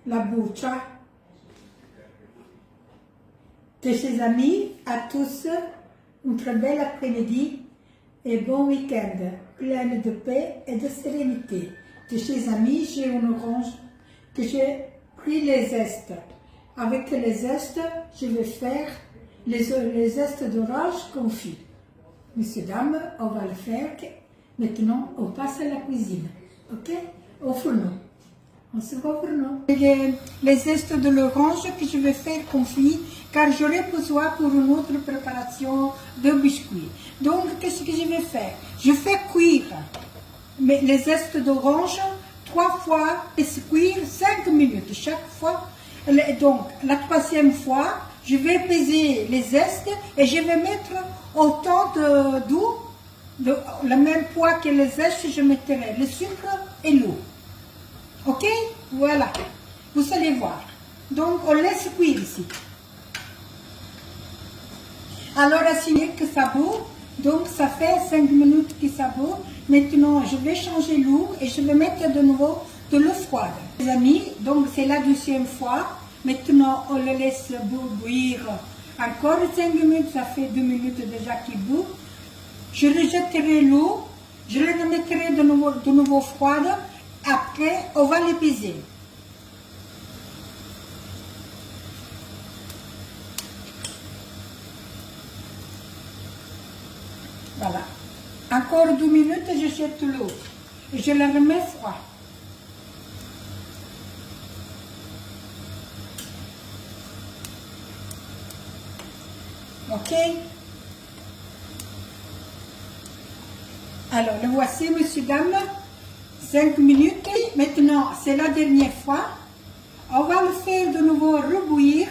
la buccia de ses amis, à tous un très bel après-midi et bon week-end, plein de paix et de sérénité. De ses amis, j'ai une orange que j'ai pris les zestes. Avec les zestes, je vais faire les zestes d'orange confit. Messieurs, dames, on va le faire. Maintenant, on passe à la cuisine. Ok? Au fourneau. On se voit au fourneau. Les zestes de l'orange que je vais faire confit, car j'aurai besoin pour une autre préparation de biscuits. Donc, qu'est-ce que je vais faire? Je fais cuire les zestes d'orange 3 fois et cuire 5 minutes chaque fois. Donc, la troisième fois, je vais peser les zestes et je vais mettre autant d'eau, le même poids que les zestes, je mettrai le sucre et l'eau. Ok? Voilà. Vous allez voir. Donc, on laisse cuire ici. Alors, assigner que ça bout. Donc, ça fait 5 minutes que ça bout. Maintenant, je vais changer l'eau et je vais mettre de nouveau de l'eau froide. Les amis, donc c'est la deuxième fois. Maintenant, on le laisse bouillir encore 5 minutes. Ça fait 2 minutes déjà qu'il bout. Je rejetterai l'eau. Je le remettrai de nouveau froide. Après, on va les peser. Voilà. Encore 2 minutes, je jette l'eau. Et je la remets froid. Ok? Alors, le voici, messieurs, dames. 5 minutes. Maintenant, c'est la dernière fois. On va le faire de nouveau rebouillir.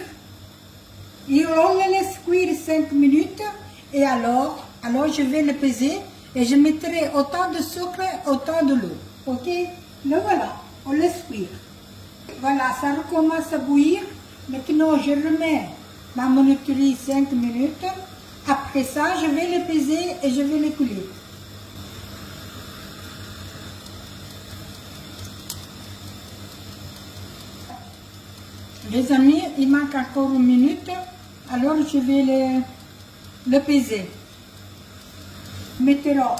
Et on le laisse cuire 5 minutes. Et alors, je vais le peser. Et je mettrai autant de sucre, autant de l'eau. Ok? Le voilà. On laisse cuire. Voilà, ça recommence à bouillir. Maintenant, je remets ma monoterie 5 minutes. Après ça, je vais le peser et je vais le couler. Les amis, il manque encore 1 minute. Alors, je vais le peser. Maintenant,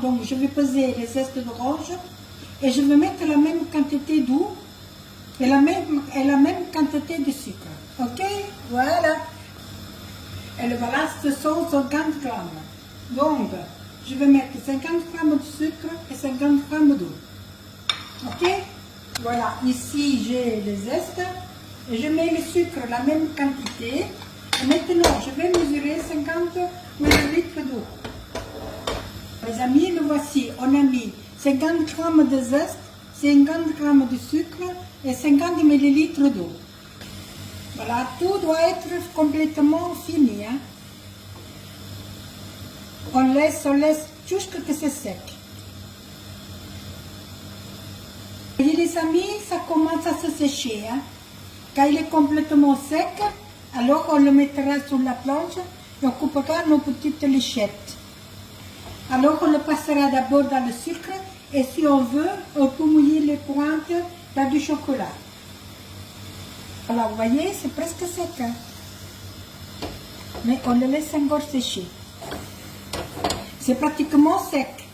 donc je vais peser les zestes d'orange et je vais mettre la même quantité d'eau et la même quantité de sucre. Ok? Voilà. Et le voilà, ce sont 50 grammes. Donc, je vais mettre 50 grammes de sucre et 50 grammes d'eau. Ok? Voilà, ici j'ai les zestes et je mets le sucre, la même quantité. Et maintenant, je vais mesurer 50 ml d'eau. Les amis, le voici, on a mis 50 grammes de zeste, 50 grammes de sucre et 50 ml d'eau. Voilà, tout doit être complètement fini. Hein. On laisse jusqu'à ce que c'est sec. Et les amis, ça commence à se sécher. Hein. Quand il est complètement sec, alors on le mettra sur la planche et on coupera nos petites léchettes. Alors on le passera d'abord dans le sucre et si on veut, on peut mouiller les pointes dans du chocolat. Alors vous voyez, c'est presque sec. Hein? Mais on le laisse encore sécher. C'est pratiquement sec.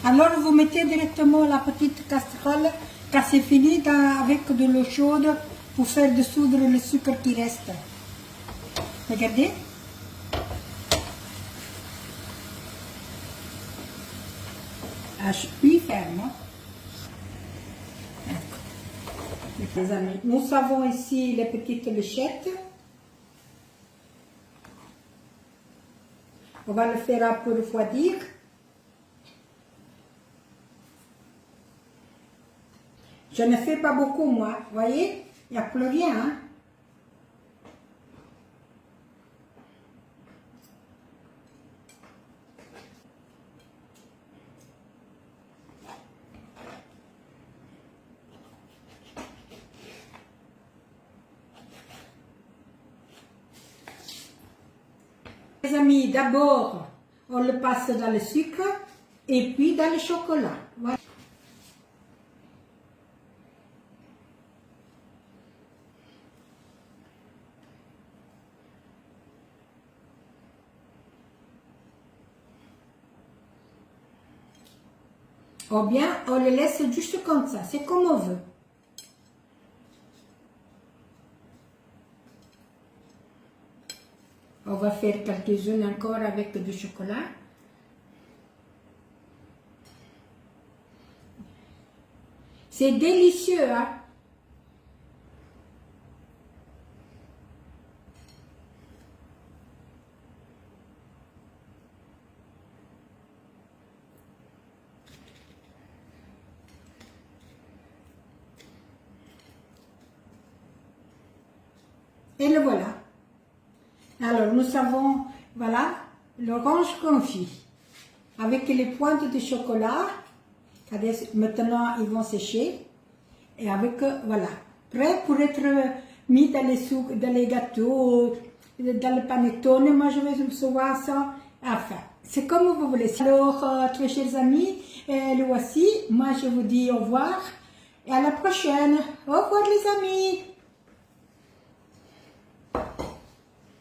Alors vous mettez directement la petite casserole quand c'est fini avec de l'eau chaude pour faire dissoudre le sucre qui reste. Regardez. Puis ferme. Les amis, nous avons ici les petites léchettes. On va le faire un peu refroidir. Je ne fais pas beaucoup moi, vous voyez, il n'y a plus rien. Hein? Les amis, d'abord, on le passe dans le sucre et puis dans le chocolat. Voilà. Ou bien, on le laisse juste comme ça. C'est comme on veut. On va faire quelques-unes encore avec du chocolat. C'est délicieux, hein? Et le voilà. Alors, nous avons, voilà, l'orange confit avec les pointes de chocolat. Maintenant, ils vont sécher. Et avec, voilà, prêt pour être mis dans dans les gâteaux, dans le panettone. Moi, je vais recevoir ça. Enfin, c'est comme vous voulez. Alors, très chers amis, le voici. Moi, je vous dis au revoir et à la prochaine. Au revoir, les amis.